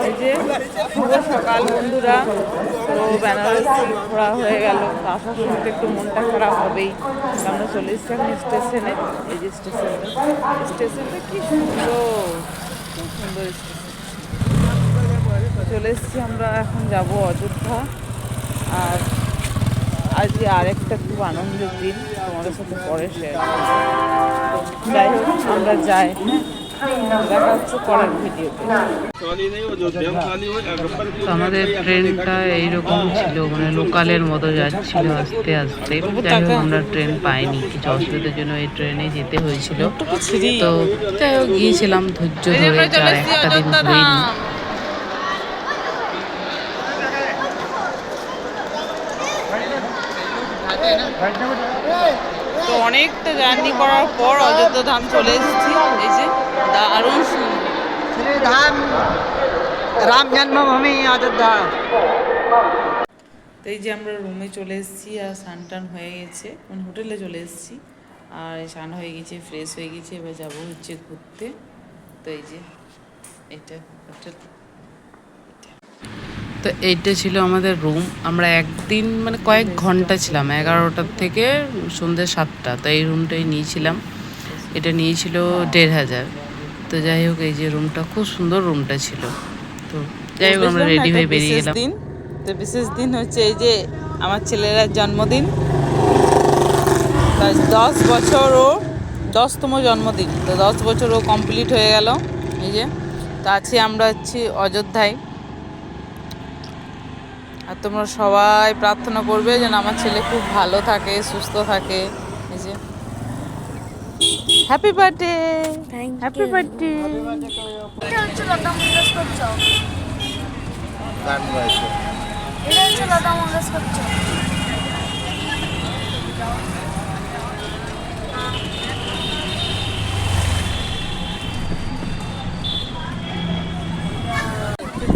এই যে শুভ সকাল বন্ধুরা। তো বেনারসি ঘোরা হয়ে গেল, তো আসার সময় তো একটু মনটা খারাপ হবেই। তো আমরা চলে এসেছি এখন স্টেশনে। এই যে স্টেশনটা কি সুন্দর, খুব সুন্দর স্টেশন। চলে এসেছি আমরা, এখন যাব অযোধ্যা। আর আজকে আরেকটা খুব আনন্দের দিন, তোমাদের সাথে পরে শেয়ার করবো। যাই হোক, আমরা যাই। হ্যাঁ, দেখা হচ্ছে পরের ভিডিওতে। তো আমাদের ট্রেনটা এইরকম ছিল, মানে লোকালের মতো যাচ্ছিল আস্তে আস্তে। যাই হোক, আমরা ট্রেন পাইনি, কিছু অসুবিধার জন্য এই ট্রেনে যেতে হয়েছিল। তো যাই হোক, গিয়েছিলাম ধৈর্য ধরে, যার একটা দিন ঘুরিনি। তো অনেকটা জার্নি করার পর অযোধ্যা ধাম চলে এসেছি। এই যে দারুণ সুন্দর শ্রীধাম রাম জন্মভূমি অযোধ্যা। তো এই যে আমরা রুমে চলে এসেছি, আর স্নান টান হয়ে গেছে, মানে হোটেলে চলে এসেছি। আর স্নান হয়ে গেছে, ফ্রেশ হয়ে গেছে, এবার যাবো হচ্ছে ঘুরতে। তো এই যে এটা হোটেল। তো এইটা ছিল আমাদের রুম। আমরা একদিন মানে কয়েক ঘন্টা ছিলাম, 11টার থেকে সন্ধ্যে 7টা। তো এই রুমটাই নিয়েছিলাম, এটা নিয়েছিল 1,500। তো যাই হোক, এই যে রুমটা খুব সুন্দর রুমটা ছিল। তো যাই হোক, আমরা রেডি হয়ে বেরিয়ে গেলাম। তো বিশেষ দিন হচ্ছে এই যে আমার ছেলের জন্মদিন, 10 বছর, ও 10তম জন্মদিন। তো 10 বছর ও কমপ্লিট হয়ে গেল। এই যে তো আছি, আমরা হচ্ছি অযোধ্যায়। আর তোমরা সবাই প্রার্থনা করবে যেন আমার ছেলে খুব ভালো থাকে, সুস্থ থাকে। এই যে হ্যাপি বার্থডে, হ্যাপি বার্থডে। এটা হচ্ছে লতা মঙ্গেশকর চক। এটা হচ্ছে লতা মঙ্গেশকর চক।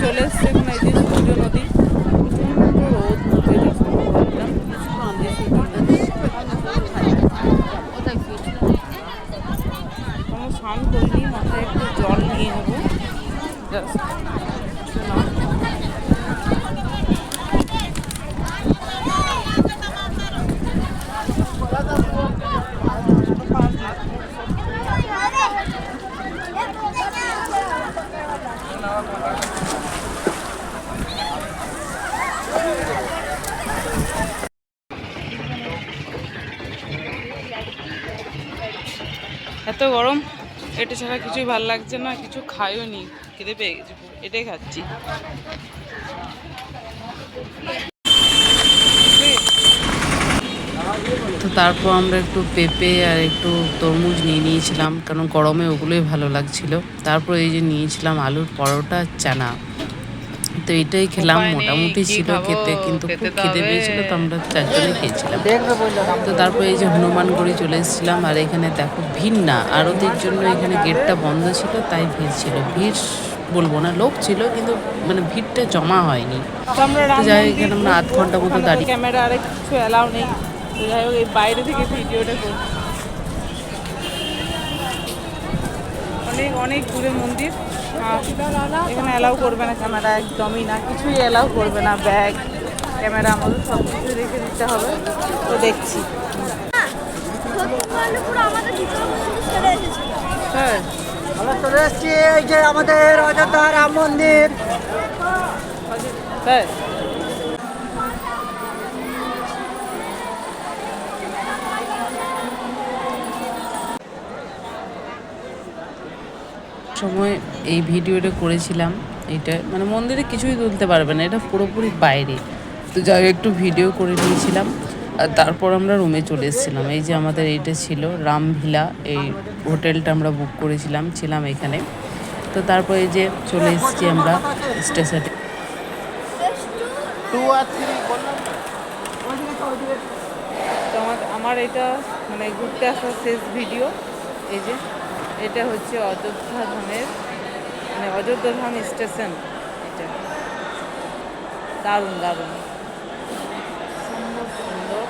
চলে এসছে এখন এই যে সূর্য নদী, প্রচন্ড রোদ উঠে যখন ভাবলাম আমরা স্নান করিনি, মাথায় একটু জল নিয়ে নেবো জাস্ট। এত গরম, এটা ছাড়া কিছুই ভালো লাগছে না, কিছু খাইও নি, খেতে পেয়ে গেছি, এটাই খাচ্ছি। তো তারপর আমরা একটু পেঁপে আর একটু তরমুজ নিয়ে নিয়েছিলাম, কারণ গরমে ওগুলোই ভালো লাগছিল। তারপর এই যে নিয়েছিলাম আলুর পরোটা, চানা। তো এটাই খেলাম, মোটামুটি ছিল খেতে, কিন্তু খুব খিদে পেয়েছিল, তো আমরা 4 জনে খেয়েছিলাম। তো তারপর এই যে হনুমানগড়ি চলে এসেছিলাম। আর এখানে দেখো ভিড় না, আরতির জন্য এখানে গেটটা বন্ধ ছিল, তাই ভিড় ছিল। ভিড় বলবো না, লোক ছিল, কিন্তু মানে ভিড়টা জমা হয়নি। তো যাই হোক, এখানে আমরা 8 ঘন্টা মতো দাঁড়িয়ে। ক্যামেরা আর কিছু অ্যালাউ নেই, তো যাই হোক এই বাইরে থেকে ভিডিওটা করছি। অনেক অনেক দূরে মন্দির, এখানে অ্যালাউ করবে না ক্যামেরা, একদমই না, কিছুই অ্যালাউ করবে না। ব্যাগ, ক্যামেরা আমাদের সব কিছু রেখে দিতে হবে। তো দেখছি। হ্যাঁ, আমরা চলে এসেছি এই যে আমাদের অযোধ্যা রাম মন্দির। হ্যাঁ, সময় এই ভিডিওটা করেছিলাম। এটা মানে মন্দিরে কিছুই তুলতে পারবে না, এটা পুরোপুরি বাইরে। তো যাই হোক, একটু ভিডিও করে নিয়েছিলাম। আর তারপর আমরা রুমে চলে এসেছিলাম। এই যে আমাদের এইটা ছিল রাম ভিলা, এই হোটেলটা আমরা বুক করেছিলাম, ছিলাম এখানে। তো তারপর এই যে চলে এসেছি আমরা স্টেশনে। তো আমার এটা মানে ঘুরতে আসার শেষ ভিডিও। এই যে এটা হচ্ছে অযোধ্যা ধামের, মানে অযোধ্যা ধাম স্টেশন। এটা দারুণ দারুণ সুন্দর সুন্দর।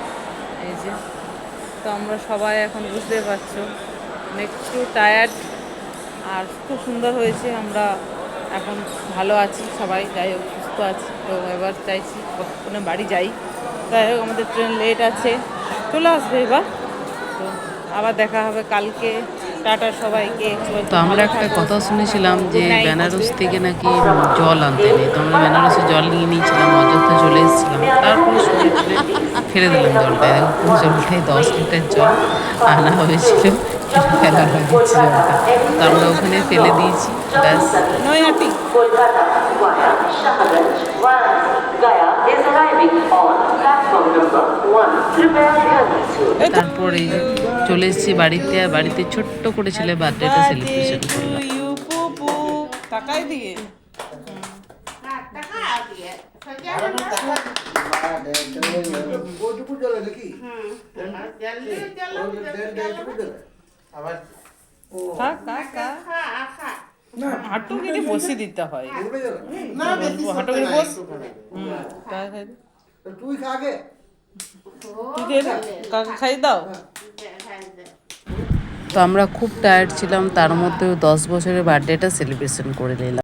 এই যে তো আমরা সবাই এখন বুঝতে পারছো, একটু টায়ার্ড, আর খুব সুন্দর হয়েছে। আমরা এখন ভালো আছি সবাই, যাই হোক সুস্থ আছি। তো এবার চাইছি কতক্ষণে বাড়ি যাই। যাই হোক আমাদের ট্রেন লেট আছে, চলে আসবে এবার। তো আবার দেখা হবে কালকে। টাটা সবাইকে। তো আমরা একটা কথা শুনেছিলাম যে বেনারস থেকে নাকি জল আনতে নেই, তো আমরা বেনারসে জল নিয়ে নিয়েছিলাম, অযোধ্যা চলে এসেছিলাম। তারপরে শুনে ফেলে দিলাম জলটা। দেখো জলটাই 10 লিটার জল আনা হয়েছিল, ফেলা হয়ে গেছে জলটা, তো আমরা ওখানে ফেলে দিয়েছি। ব্যাস। Naihati Kolkata via Shahaganj, Varanasi, Gaya is arriving on platform number 1. Prepare journey to তারপর এই যে চলে এসেছি বাড়িতে, আর বাড়িতে ছোট্ট করে ছেলে বার্থডেটা সেলিব্রেশন করলাম। টাকাই দিয়ে হাঁটু কেটে বসিয়ে দিতে হয়। হাঁটু কেটে বস। তুই খাগে তুই দিয়ে দে, কাকা খাই দাও। তো আমরা খুব টায়ার্ড ছিলাম, তার মধ্যেও 10 বছরের বার্থডেটা সেলিব্রেশন করে নিলাম।